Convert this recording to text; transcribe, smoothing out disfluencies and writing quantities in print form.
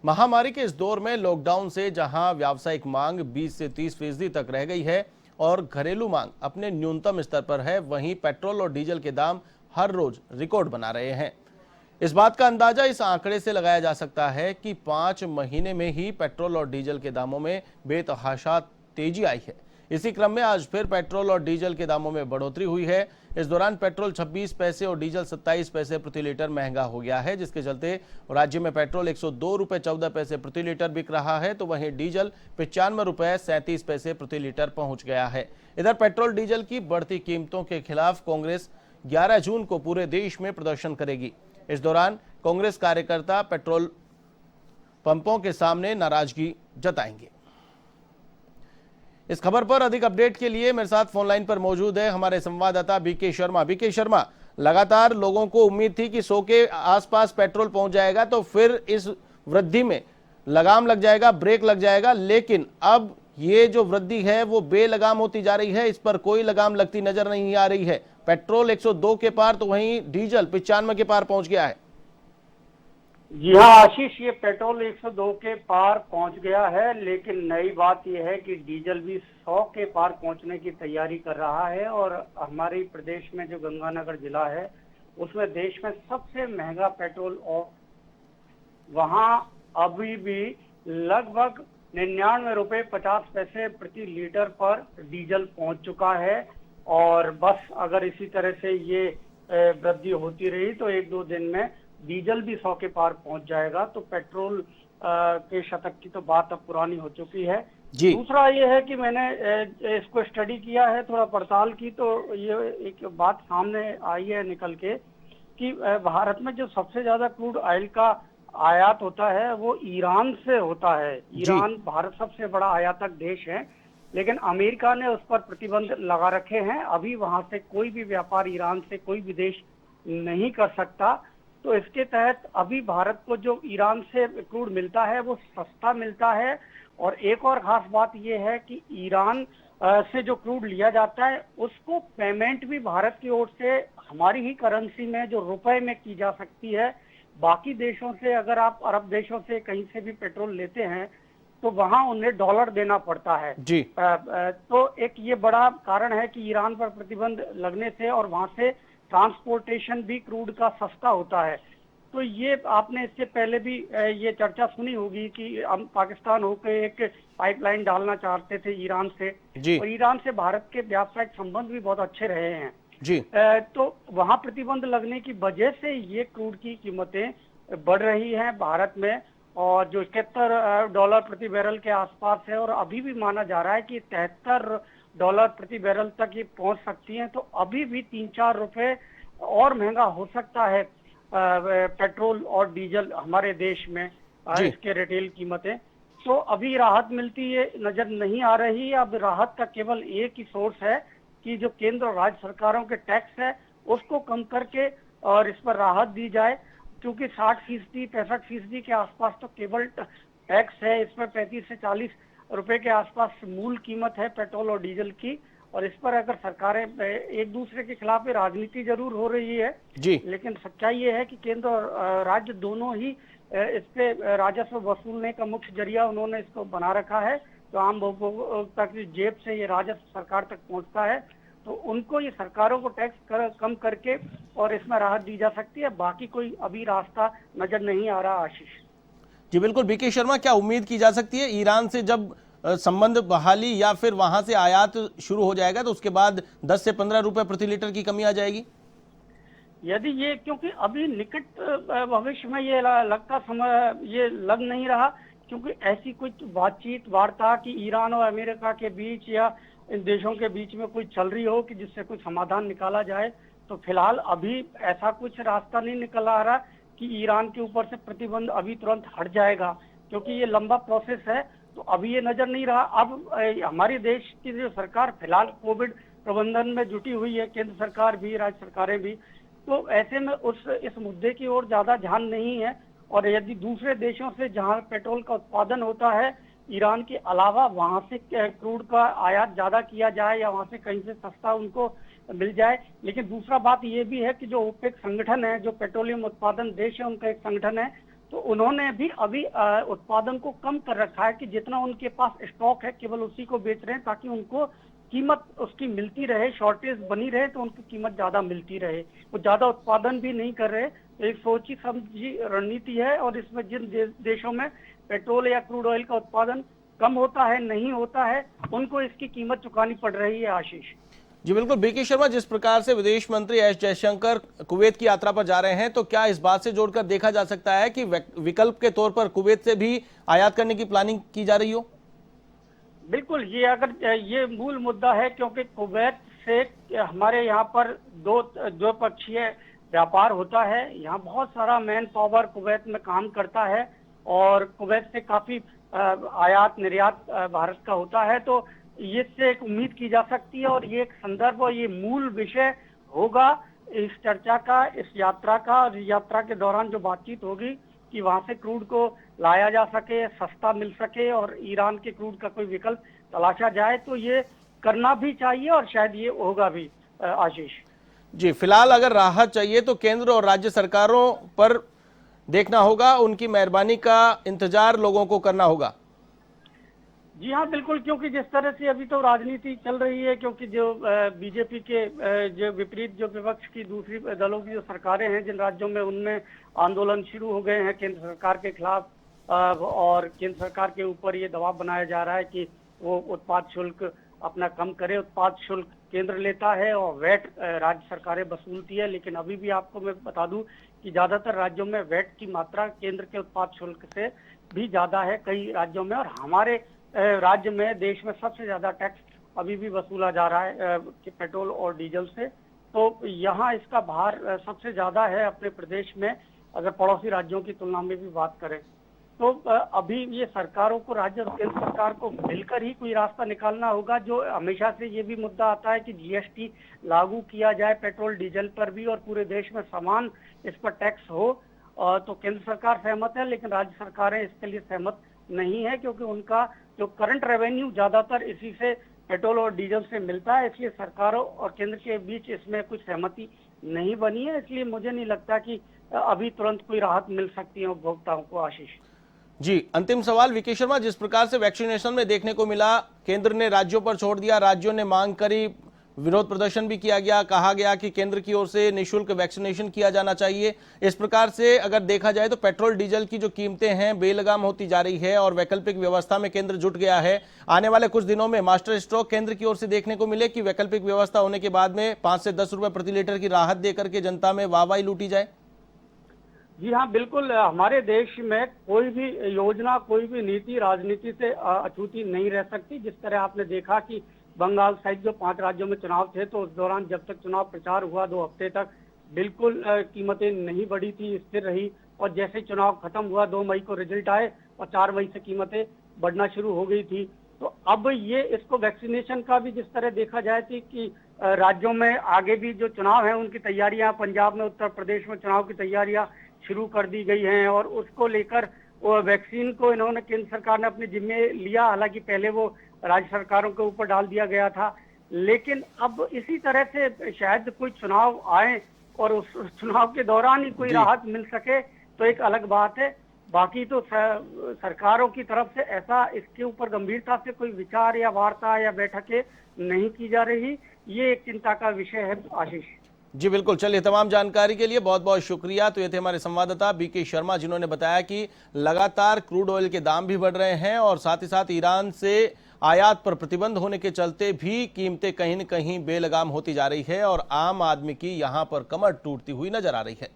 महामारी के इस दौर में लॉकडाउन से जहां व्यावसायिक मांग 20 से 30% तक रह गई है और घरेलू मांग अपने न्यूनतम स्तर पर है, वहीं पेट्रोल और डीजल के दाम हर रोज रिकॉर्ड बना रहे हैं। इस बात का अंदाजा इस आंकड़े से लगाया जा सकता है कि 5 महीने में ही पेट्रोल और डीजल के दामों में बेतहाशा तेजी आई है। इसी क्रम में आज फिर पेट्रोल और डीजल के दामों में बढ़ोतरी हुई है। इस दौरान पेट्रोल 26 पैसे और डीजल 27 पैसे प्रति लीटर महंगा हो गया है, जिसके चलते राज्य में पेट्रोल 102 रुपए 14 पैसे प्रति लीटर बिक रहा है, तो वहीं डीजल 95 रुपए 37 पैसे प्रति लीटर पहुंच गया है। इधर पेट्रोल डीजल की बढ़ती कीमतों के खिलाफ कांग्रेस 11 जून को पूरे देश में प्रदर्शन करेगी। इस दौरान कांग्रेस कार्यकर्ता पेट्रोल पंपों के सामने नाराजगी जताएंगे। इस खबर पर अधिक अपडेट के लिए मेरे साथ फोन लाइन पर मौजूद है हमारे संवाददाता बीके शर्मा। बीके शर्मा, लगातार लोगों को उम्मीद थी कि 100 के आसपास पेट्रोल पहुंच जाएगा तो फिर इस वृद्धि में लगाम लग जाएगा, ब्रेक लग जाएगा, लेकिन अब ये जो वृद्धि है वो बेलगाम होती जा रही है, इस पर कोई लगाम लगती नजर नहीं आ रही है। पेट्रोल 102 के पार तो वहीं डीजल 95 के पार पहुंच गया है। जी हाँ आशीष, ये पेट्रोल 102 के पार पहुंच गया है, लेकिन नई बात यह है कि डीजल भी 100 के पार पहुंचने की तैयारी कर रहा है। और हमारे प्रदेश में जो गंगानगर जिला है उसमें देश में सबसे महंगा पेट्रोल और वहां अभी भी लगभग 99 रुपए 50 पैसे प्रति लीटर पर डीजल पहुंच चुका है। और बस अगर इसी तरह से ये वृद्धि होती रही तो 1-2 दिन में डीजल भी 100 के पार पहुंच जाएगा। तो पेट्रोल के शतक की तो बात अब पुरानी हो चुकी है। दूसरा ये है कि मैंने इसको स्टडी किया है, थोड़ा पड़ताल की, तो ये एक बात सामने आई है निकल के कि भारत में जो सबसे ज्यादा क्रूड ऑयल का आयात होता है वो ईरान से होता है। ईरान भारत सबसे बड़ा आयातक देश है, लेकिन अमेरिका ने उस पर प्रतिबंध लगा रखे हैं। अभी वहां से कोई भी व्यापार ईरान से कोई भी देश नहीं कर सकता। तो इसके तहत अभी भारत को जो ईरान से क्रूड मिलता है वो सस्ता मिलता है। और एक और खास बात यह है कि ईरान से जो क्रूड लिया जाता है उसको पेमेंट भी भारत की ओर से हमारी ही करेंसी में जो रुपए में की जा सकती है। बाकी देशों से अगर आप अरब देशों से कहीं से भी पेट्रोल लेते हैं तो वहां उन्हें डॉलर देना पड़ता है जी। तो एक ये बड़ा कारण है कि ईरान पर प्रतिबंध लगने से और वहां से ट्रांसपोर्टेशन भी क्रूड का सस्ता होता है। तो ये आपने इससे पहले भी ये चर्चा सुनी होगी कि हम पाकिस्तान होकर एक पाइपलाइन डालना चाहते थे ईरान से जी। और ईरान से भारत के व्यावसायिक संबंध भी बहुत अच्छे रहे हैं जी। तो वहां प्रतिबंध लगने की वजह से ये क्रूड की कीमतें बढ़ रही हैं भारत में, और जो 71 डॉलर प्रति बैरल के आसपास है और अभी भी माना जा रहा है कि 73 डॉलर प्रति बैरल तक ये पहुंच सकती हैं। तो अभी भी 3-4 रुपए और महंगा हो सकता है पेट्रोल और डीजल हमारे देश में इसके रिटेल कीमतें। तो अभी राहत मिलती है नजर नहीं आ रही। अब राहत का केवल एक ही सोर्स है कि जो केंद्र और राज्य सरकारों के टैक्स है उसको कम करके और इस पर राहत दी जाए, क्योंकि 60% 65% के आसपास तो केवल टैक्स है। इसमें 35 से 40 रुपए के आसपास मूल कीमत है पेट्रोल और डीजल की। और इस पर अगर सरकारें एक दूसरे के खिलाफ राजनीति जरूर हो रही है जी, लेकिन सच्चाई ये है कि केंद्र और राज्य दोनों ही इस पे राजस्व वसूलने का मुख्य जरिया उन्होंने इसको बना रखा है। तो आम उपभोक्ता की जेब से ये राजस्व सरकार तक पहुंचता है, तो उनको ये सरकारों को टैक्स कम करके और इसमें राहत दी जा सकती है। बाकी कोई अभी रास्ता नजर नहीं आ रहा आशीष। जी बिल्कुल बीके शर्मा, क्या उम्मीद की जा सकती है ईरान से जब संबंध बहाली या फिर वहां से आयात शुरू हो जाएगा तो उसके बाद 10 से 15 रुपए प्रति लीटर की कमी आ जाएगी? यदि ये, क्योंकि अभी निकट भविष्य में ये लगता समय ये लग नहीं रहा, क्योंकि ऐसी कुछ बातचीत वार्ता कि ईरान और अमेरिका के बीच या इन देशों के बीच में कोई चल रही हो कि जिससे कोई समाधान निकाला जाए। तो फिलहाल अभी ऐसा कुछ रास्ता नहीं निकल आ रहा कि ईरान के ऊपर से प्रतिबंध अभी तुरंत हट जाएगा, क्योंकि ये लंबा प्रोसेस है। तो अभी ये नजर नहीं रहा। अब हमारे देश की जो सरकार फिलहाल कोविड प्रबंधन में जुटी हुई है, केंद्र सरकार भी राज्य सरकारें भी, तो ऐसे में इस मुद्दे की ओर ज्यादा ध्यान नहीं है। और यदि दूसरे देशों से जहां पेट्रोल का उत्पादन होता है ईरान के अलावा वहां से क्रूड का आयात ज्यादा किया जाए या वहां से कहीं से सस्ता उनको मिल जाए। लेकिन दूसरा बात ये भी है कि जो ओपेक संगठन है, जो पेट्रोलियम उत्पादन देश है, उनका एक संगठन है, तो उन्होंने भी अभी उत्पादन को कम कर रखा है कि जितना उनके पास स्टॉक है केवल उसी को बेच रहे हैं, ताकि उनको कीमत उसकी मिलती रहे, शॉर्टेज बनी रहे तो उनकी कीमत ज्यादा मिलती रहे। वो ज्यादा उत्पादन भी नहीं कर रहे। एक सोची समझी रणनीति है, और इसमें जिन देशों में पेट्रोल या क्रूड ऑयल का उत्पादन कम होता है, नहीं होता है, उनको इसकी कीमत चुकानी पड़ रही है। आशीष जी बिल्कुल। बीके शर्मा, जिस प्रकार से विदेश मंत्री एस जयशंकर कुवैत की यात्रा पर जा रहे हैं, तो क्या इस बात से जोड़कर देखा जा सकता है कि विकल्प के तौर पर कुवैत से भी आयात करने की प्लानिंग की जा रही हो? बिल्कुल, ये मूल मुद्दा है, क्योंकि कुवैत से हमारे यहाँ पर दो पक्षीय व्यापार होता है। यहाँ बहुत सारा मैन पावर कुवैत में काम करता है, और कुवैत से काफी आयात निर्यात भारत का होता है। तो इससे एक उम्मीद की जा सकती है, और ये एक संदर्भ और ये मूल विषय होगा इस चर्चा का, इस यात्रा का। और यात्रा के दौरान जो बातचीत होगी कि वहां से क्रूड को लाया जा सके, सस्ता मिल सके, और ईरान के क्रूड का कोई विकल्प तलाशा जाए, तो ये करना भी चाहिए और शायद ये होगा भी। आशीष जी, फिलहाल अगर राहत चाहिए तो केंद्र और राज्य सरकारों पर देखना होगा, उनकी मेहरबानी का इंतजार लोगों को करना होगा। जी हाँ, बिल्कुल, क्योंकि जिस तरह से अभी तो राजनीति चल रही है, क्योंकि जो बीजेपी के जो विपरीत जो विपक्ष की दूसरी दलों की जो सरकारें हैं जिन राज्यों में, उनमें आंदोलन शुरू हो गए हैं केंद्र सरकार के खिलाफ, और केंद्र सरकार के ऊपर ये दबाव बनाया जा रहा है कि वो उत्पाद शुल्क अपना कम करे। उत्पाद शुल्क केंद्र लेता है और वैट राज्य सरकारें वसूलती है, लेकिन अभी भी आपको मैं बता दूं कि ज्यादातर राज्यों में वैट की मात्रा केंद्र के उत्पाद शुल्क से भी ज्यादा है कई राज्यों में, और हमारे राज्य में, देश में सबसे ज्यादा टैक्स अभी भी वसूला जा रहा है पेट्रोल और डीजल से। तो यहाँ इसका भार सबसे ज्यादा है अपने प्रदेश में, अगर पड़ोसी राज्यों की तुलना में भी बात करें तो। अभी ये सरकारों को, राज्य और केंद्र सरकार को मिलकर ही कोई रास्ता निकालना होगा। जो हमेशा से ये भी मुद्दा आता है कि जीएसटी लागू किया जाए पेट्रोल डीजल पर भी, और पूरे देश में समान इस पर टैक्स हो। तो केंद्र सरकार सहमत है, लेकिन राज्य सरकारें इसके लिए सहमत नहीं है, क्योंकि उनका जो करंट रेवेन्यू ज्यादातर इसी से, पेट्रोल और डीजल से मिलता है। इसलिए सरकारों और केंद्र के बीच इसमें कुछ सहमति नहीं बनी है। इसलिए मुझे नहीं लगता कि अभी तुरंत कोई राहत मिल सकती है उपभोक्ताओं को। आशीष जी, अंतिम सवाल वीके शर्मा, जिस प्रकार से वैक्सीनेशन में देखने को मिला, केंद्र ने राज्यों पर छोड़ दिया, राज्यों ने मांग करी, विरोध प्रदर्शन भी किया गया, कहा गया कि केंद्र की ओर से निःशुल्क वैक्सीनेशन किया जाना चाहिए। इस प्रकार से अगर देखा जाए तो पेट्रोल डीजल की जो कीमतें हैं बेलगाम होती जा रही है, और वैकल्पिक व्यवस्था में केंद्र जुट गया है। आने वाले कुछ दिनों में मास्टर स्ट्रोक केंद्र की ओर से देखने को मिले कि वैकल्पिक व्यवस्था होने के बाद में 5 से 10 रुपए प्रति लीटर की राहत देकर के जनता में वाहवाही लूटी जाए। जी हाँ, बिल्कुल, हमारे देश में कोई भी योजना, कोई भी नीति राजनीति से अछूती नहीं रह सकती। जिस तरह आपने देखा कि बंगाल सहित जो 5 राज्यों में चुनाव थे, तो उस दौरान जब तक चुनाव प्रचार हुआ 2 हफ्ते तक बिल्कुल कीमतें नहीं बढ़ी थी, स्थिर रही। और जैसे चुनाव खत्म हुआ, 2 मई को रिजल्ट आए और 4 मई से कीमतें बढ़ना शुरू हो गई थी। तो अब ये इसको वैक्सीनेशन का भी जिस तरह देखा जाए थी कि राज्यों में आगे भी जो चुनाव है उनकी तैयारियां, पंजाब में, उत्तर प्रदेश में चुनाव की तैयारियां शुरू कर दी गई हैं, और उसको लेकर वो वैक्सीन को इन्होंने, केंद्र सरकार ने अपने जिम्मे लिया। हालांकि पहले वो राज्य सरकारों के ऊपर डाल दिया गया था, लेकिन अब इसी तरह से शायद कोई चुनाव आए और उस चुनाव के दौरान ही कोई राहत मिल सके तो एक अलग बात है। बाकी तो सरकारों की तरफ से ऐसा इसके ऊपर गंभीरता से कोई विचार या वार्ता या बैठकें नहीं की जा रही। ये एक चिंता का विषय है। आशीष जी बिल्कुल, चलिए, तमाम जानकारी के लिए बहुत बहुत शुक्रिया। तो ये थे हमारे संवाददाता बीके शर्मा, जिन्होंने बताया कि लगातार क्रूड ऑयल के दाम भी बढ़ रहे हैं, और साथ ही साथ ईरान से आयात पर प्रतिबंध होने के चलते भी कीमतें कहीं न कहीं बेलगाम होती जा रही है, और आम आदमी की यहां पर कमर टूटती हुई नजर आ रही है।